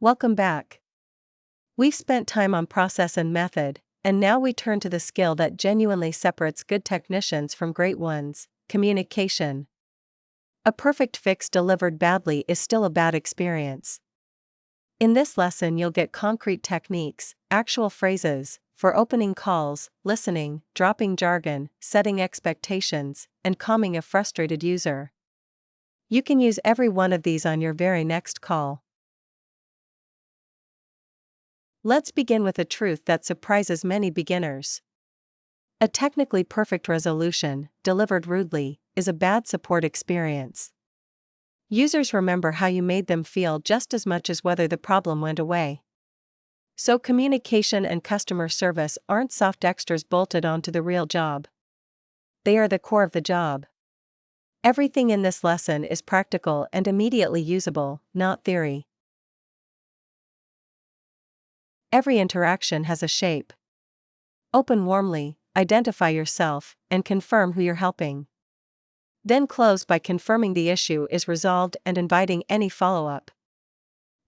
Welcome back. We've spent time on process and method, and now we turn to the skill that genuinely separates good technicians from great ones: communication. A perfect fix delivered badly is still a bad experience. In this lesson, you'll get concrete techniques, actual phrases, for opening calls, listening, dropping jargon, setting expectations, and calming a frustrated user. You can use every one of these on your very next call. Let's begin with a truth that surprises many beginners. A technically perfect resolution, delivered rudely, is a bad support experience. Users remember how you made them feel just as much as whether the problem went away. So communication and customer service aren't soft extras bolted onto the real job. They are the core of the job. Everything in this lesson is practical and immediately usable, not theory. Every interaction has a shape. Open warmly, identify yourself, and confirm who you're helping. Then close by confirming the issue is resolved and inviting any follow-up.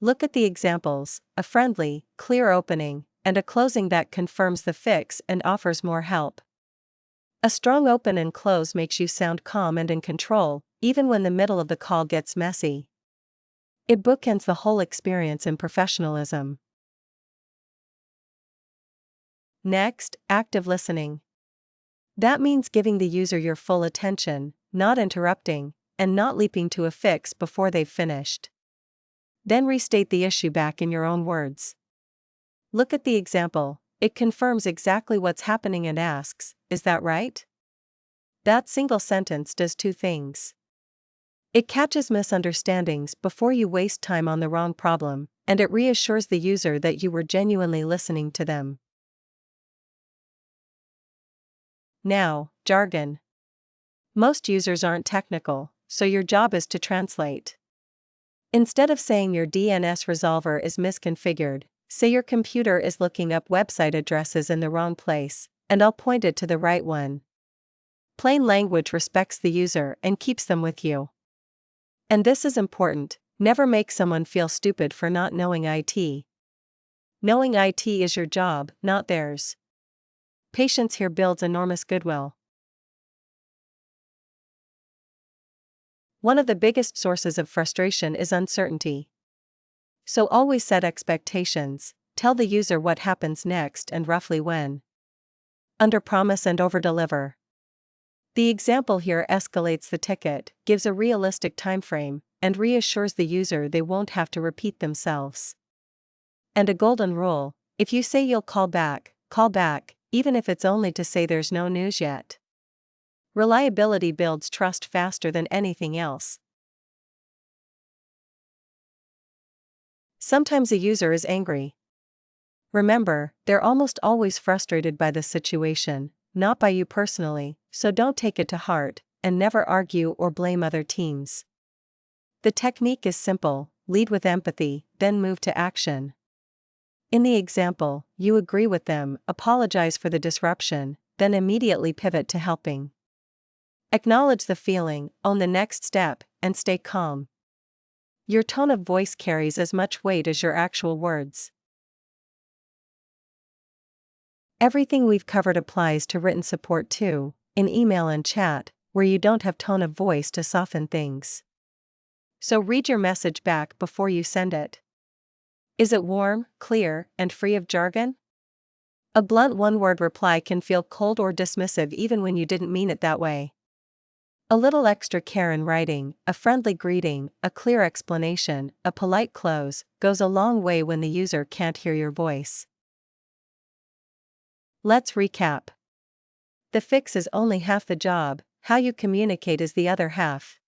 Look at the examples: a friendly, clear opening, and a closing that confirms the fix and offers more help. A strong open and close makes you sound calm and in control, even when the middle of the call gets messy. It bookends the whole experience in professionalism. Next, active listening. That means giving the user your full attention, not interrupting, and not leaping to a fix before they've finished. Then restate the issue back in your own words. Look at the example. It confirms exactly what's happening and asks, "Is that right?" That single sentence does two things. It catches misunderstandings before you waste time on the wrong problem, and it reassures the user that you were genuinely listening to them. Now, jargon. Most users aren't technical, so your job is to translate. Instead of saying your DNS resolver is misconfigured, say your computer is looking up website addresses in the wrong place, and I'll point it to the right one. Plain language respects the user and keeps them with you. And this is important: never make someone feel stupid for not knowing IT. Knowing IT is your job, not theirs. Patience here builds enormous goodwill. One of the biggest sources of frustration is uncertainty. So always set expectations, tell the user what happens next and roughly when. Underpromise and overdeliver. The example here escalates the ticket, gives a realistic timeframe, and reassures the user they won't have to repeat themselves. And a golden rule: if you say you'll call back, even if it's only to say there's no news yet. Reliability builds trust faster than anything else. Sometimes a user is angry. Remember, they're almost always frustrated by the situation, not by you personally, so don't take it to heart, and never argue or blame other teams. The technique is simple: lead with empathy, then move to action. In the example, you agree with them, apologize for the disruption, then immediately pivot to helping. Acknowledge the feeling, own the next step, and stay calm. Your tone of voice carries as much weight as your actual words. Everything we've covered applies to written support too, in email and chat, where you don't have tone of voice to soften things. So read your message back before you send it. Is it warm, clear, and free of jargon? A blunt one-word reply can feel cold or dismissive even when you didn't mean it that way. A little extra care in writing, a friendly greeting, a clear explanation, a polite close, goes a long way when the user can't hear your voice. Let's recap. The fix is only half the job, how you communicate is the other half.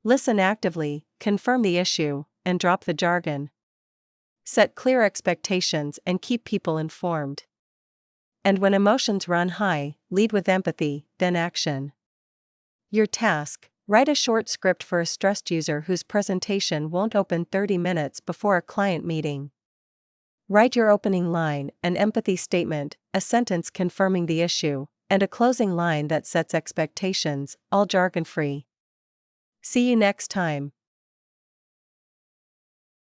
Listen actively, confirm the issue, and drop the jargon. Set clear expectations and keep people informed. And when emotions run high, lead with empathy, then action. Your task: write a short script for a stressed user whose presentation won't open 30 minutes before a client meeting. Write your opening line, an empathy statement, a sentence confirming the issue, and a closing line that sets expectations, all jargon-free. See you next time.